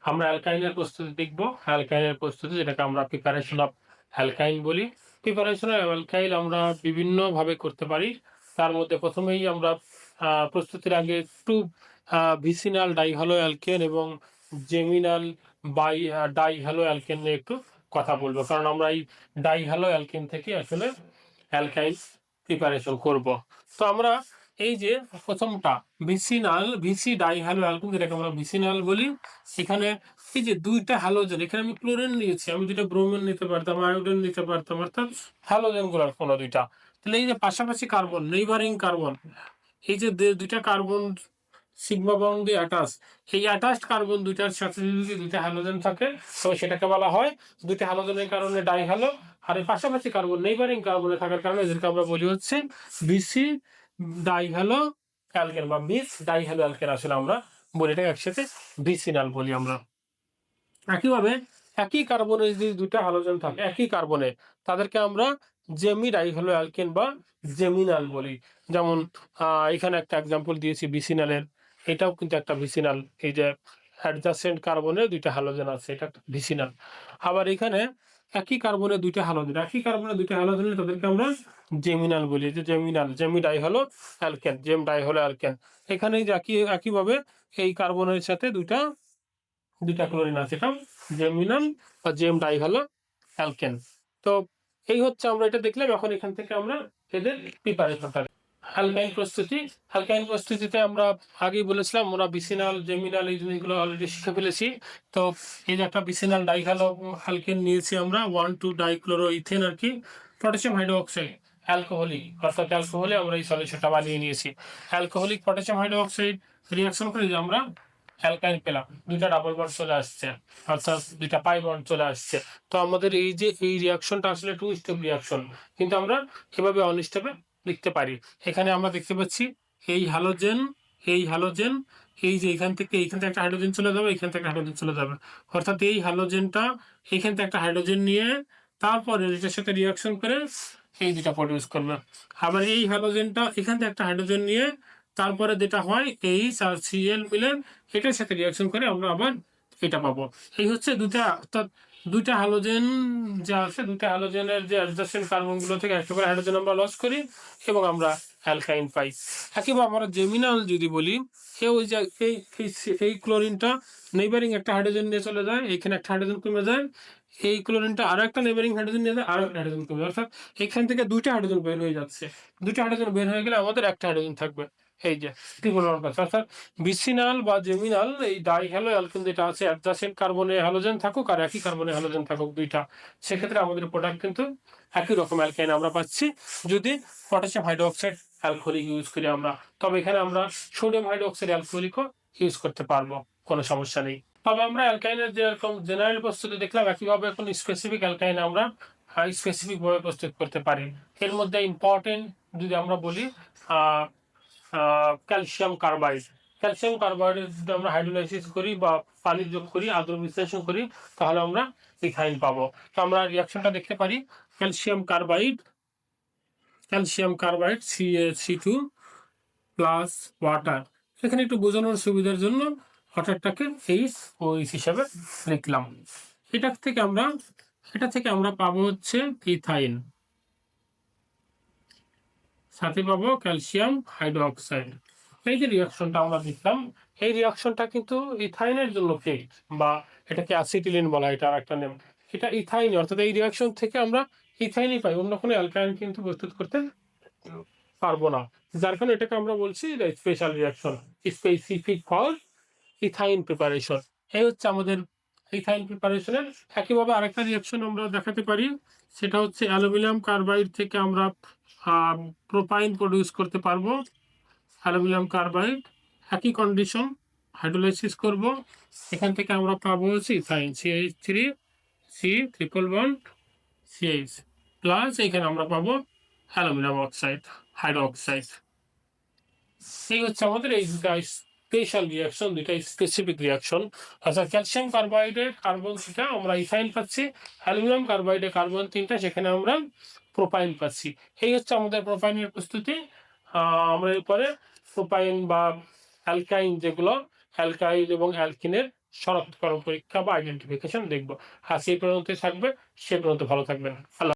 আমরা অ্যালকাইনের প্রস্তুতি দেখব। অ্যালকাইনের প্রস্তুতি যেটাকে আমরা প্রিপারেশন অফ অ্যালকাইন বলি। প্রিপারেশন অফ অ্যালকাইল আমরা বিভিন্নভাবে করতে পারি। তার মধ্যে প্রথমেই আমরা প্রস্তুতির আগে একটু ভিসিনাল ডাইহ্যালো অ্যালকেন এবং জেমিনাল ডাইহ্যালো অ্যালকেন নিয়ে একটু কথা বলবো, কারণ আমরা এই ডাইহ্যালো অ্যালকেন থেকে আসলে অ্যালকাইল প্রিপারেশন করব। তো আমরা এই যে প্রথমটা ভিসি ডাইহ্যালো অ্যালকেন, যেটাকে আমরা ভিসিনাল বলি, এখানে এই যে দুইটা হ্যালোজেন, এখানে আমি ক্লোরিন নিয়েছি, আমি দুইটা ব্রোমিন নিতে পারতাম, আয়োডিন নিতে পারতাম, অর্থাৎ হ্যালোজেন গুলার কোনো দুইটা। তাহলে এই যে পাশাপাশি কার্বন, নেইবারিং কার্বন, এই যে দুইটা কার্বন সিগমা বন্ড দিয়ে অ্যাটাচ, এই অ্যাটাচড কার্বন দুইটার সাথে যদি দুইটা হ্যালোজেন থাকে তবে সেটাকে বলা হয় দুইটা হ্যালোজেনের কারণে ডাইহ্যালো। আর এই পাশাপাশি কার্বন নেইবারিং কার্বনে থাকার কারণে এদেরকে আমরা বলি হচ্ছে বিসি ডাইহ্যালো অ্যালকেন বা বিস ডাইহ্যালো অ্যালকেন। আসলে আমরা বলি এটাকে একসাথে ভিসিনাল বলি আমরা। একইভাবে একই কার্বনে যদি দুইটা হ্যালোজেন থাকে একই কার্বনে, তাদেরকে আমরা জেমি ডাইহ্যালো অ্যালকেন বা জেমিনাল বলি। যেমন এখানে একটা এক্সাম্পল দিয়েছি ভিসিনালের, এটাও কিন্তু একটা ভিসিনাল। এই যে অ্যাডজাসেন্ট কার্বনে দুইটা হ্যালোজেন আছে, এটা একটা ভিসিনাল। আবার এখানে একই কার্বনে দুইটা হ্যালোজেন, তাদেরকে আমরা জেমিনাল বলি, যে জেমি ডাইহ্যালো অ্যালকেন, জেম ডাইহ্যালো অ্যালকেন। এখানে যে একইভাবে এই কার্বনের সাথে দুইটা ক্লোরিন আছে, এটা জেমিনাল বা জেম ডাইহ্যালো অ্যালকেন। তো এই হচ্ছে আমরা এটা দেখলাম। এখন এখান থেকে আমরা এদের প্রিপারেশনটা, অ্যালকাইন প্রস্তুতিতে আমরা আগেই বলেছিলাম আমরা বিসিনাল জেমিনাল এই জিনিসগুলো অলরেডি শিখে ফেলেছি। তো এই যে একটা বিসিনাল ডাইহ্যালো অ্যালকেন নিয়েছি আমরা 1,2-ডাইক্লোরো ইথেন আর কি, পটাশিয়াম হাইড্রোক্সাইড অ্যালকোহলিক, অর্থাৎ অ্যালকোহলে আমরা এই সলিউশনটা বানিয়ে নিয়েছি। অ্যালকোহলিক পটাশিয়াম হাইড্রোক্সাইড রিয়াকশন করে যে আমরা অ্যালকাইন পেলাম, দুইটা ডাবল বন্ড চলে আসছে, অর্থাৎ দুইটা পাই বন্ড চলে আসছে। তো আমাদের এই যে এই রিয়াকশনটা আসলে টু স্টেপ রিয়াকশন, কিন্তু আমরা এভাবে অন স্টেপে লিখতে পারি। এখানে আমরা দেখতে পাচ্ছি এই হ্যালোজেন, এই হ্যালোজেন, এই যে এখান থেকে একটা হাইড্রোজেন চলে যাবে, এখান থেকে হাইড্রোজেন চলে যাবে, অর্থাৎ এই হ্যালোজেনটা এখান থেকে একটা হাইড্রোজেন নিয়ে তারপরে এটার সাথে রিয়াকশন করে এই দুটা প্রডিউস করবে। আবার এই হ্যালোজেনটা এখান থেকে একটা হাইড্রোজেন নিয়ে তারপরে যেটা হয় এইচ আর সিএল মিলে এটার সাথে রিয়াকশন করে আমরা আবার এটা পাবো। এই হচ্ছে দুটা, অর্থাৎ দুইটা হ্যালোজেন যা আছে, দুইটা হ্যালোজেনের যে অ্যাডজাসেন্ট কার্বনগুলো থেকে একটা করে হাইড্রোজেন আমরা লস করি এবং আমরা অ্যালকাইন পাই। একইভাবে আমরা জেমিনাল যদি বলি, ওই যে এই ক্লোরিনটা নেইবারিং একটা হাইড্রোজেন নিয়ে চলে যায়, এখানে একটা হাইড্রোজেন কমে যায়, এই ক্লোরিনটা আরো একটা নেইবারিং হাইড্রোজেন নিয়ে যায়, আরো একটা হাইড্রোজেন কমে যায়, অর্থাৎ এখান থেকে দুইটা হাইড্রোজেন বের হয়ে যাচ্ছে। দুইটা হাইড্রোজেন বের হয়ে গেলে আমাদের একটা হাইড্রোজেন থাকবে। এই যে ট্রিপল বন্ড আছে, অর্থাৎ বিসিনাল বা জেমিনাল এই ডাইহ্যালো অ্যালকেন যেটা আছে, অ্যাডজাসেন্ট কার্বনে হ্যালোজেন থাকুক আর একই কার্বনে হ্যালোজেন থাকুক দুইটা, সেক্ষেত্রে আমাদের প্রোডাক্ট কিন্তু একই রকম অ্যালকাইন আমরা পাচ্ছি যদি পটাশিয়াম হাইড্রোক্সাইড অ্যালকোহলিক ইউজ করি আমরা। তবে এখানে আমরা সোডিয়াম হাইড্রোক্সাইড অ্যালকোহলিকও ইউজ করতে পারবো, কোনো সমস্যা নেই। তবে আমরা অ্যালকাইনের যেরকম জেনারেল প্রস্তুতি দেখলাম, একইভাবে এখন স্পেসিফিক অ্যালকাইন আমরা স্পেসিফিক ভাবে প্রস্তুত করতে পারি। এর মধ্যে ইম্পর্টেন্ট যদি আমরা বলি ক্যালসিয়াম কার্বাইড। ক্যালসিয়াম কার্বাইডের যদি আমরা হাইড্রোলাইসিস করি বা পানি যোগ করি, আদ্র বিশ্লেষণ করি, তাহলে আমরা ইথাইন পাবো। তো আমরা রিয়াকশনটা দেখতে পারি, calcium carbide CaC2 plus water. এখানে একটু বোঝানোর সুবিধার জন্য ওয়াটারটাকে OH হিসাবে লিখলাম। এটা থেকে আমরা পাবো হচ্ছে ইথাইন, সাথে পাবো ক্যালসিয়াম হাইড্রোক্সাইড। এই যে রিয়াকশনটা আমরা দেখলাম, এই রিয়াকশনটা কিন্তু ইথাইনের জন্য ফিক্সড, বা এটাকে অ্যাসিটিলিন বলা, এটা একটা নেম। এটা ইথাইন, অর্থাৎ এই রিয়াকশন থেকে আমরা ইথাইনই পাই, অন্য কোনো অ্যালকাইন কিন্তু প্রস্তুত করতে পারবো না। যার কারণে এটাকে আমরা বলছি special reaction, specific for ethyne preparation. এই হচ্ছে আমাদের ইথাইন প্রিপারেশনের। একইভাবে আরেকটা রিয়াকশন আমরা দেখাতে পারি, সেটা হচ্ছে অ্যালুমিনিয়াম কার্বাইড থেকে আমরা প্রোপাইন প্রডিউস করতে পারবো। অ্যালুমিনিয়াম কার্বাইড একই কন্ডিশন, হাইড্রোলাইসিস করব, এখান থেকে আমরা পাবো হচ্ছে ethyne CH3, C triple bond CH plus এখানে আমরা পাবো অ্যালুমিনিয়াম অক্সাইড হাইড্রোক্সাইড। এই হচ্ছে আমাদের এই দুটা স্পেশাল রিয়াকশন, দুটা স্পেসিফিক রিয়াকশন। অর্থাৎ ক্যালসিয়াম কার্বাইডে কার্বন 3টা আমরা ইথাইন পাচ্ছি, অ্যালুমিনিয়াম কার্বাইডে কার্বন 3টা, সেখানে আমরা প্রোপাইন পাচ্ছি। এই হচ্ছে আমাদের প্রোপাইনের প্রস্তুতি। আমরা এরপরে প্রোপাইন বা অ্যালকাইন, যেগুলো অ্যালকাইল এবং অ্যালকিনের শনাক্তকরণ পরীক্ষা বা আইডেন্টিফিকেশন দেখবো। আজ এই পর্যন্তই থাকবে, সে পর্যন্ত ভালো থাকবেন। আল্লাহ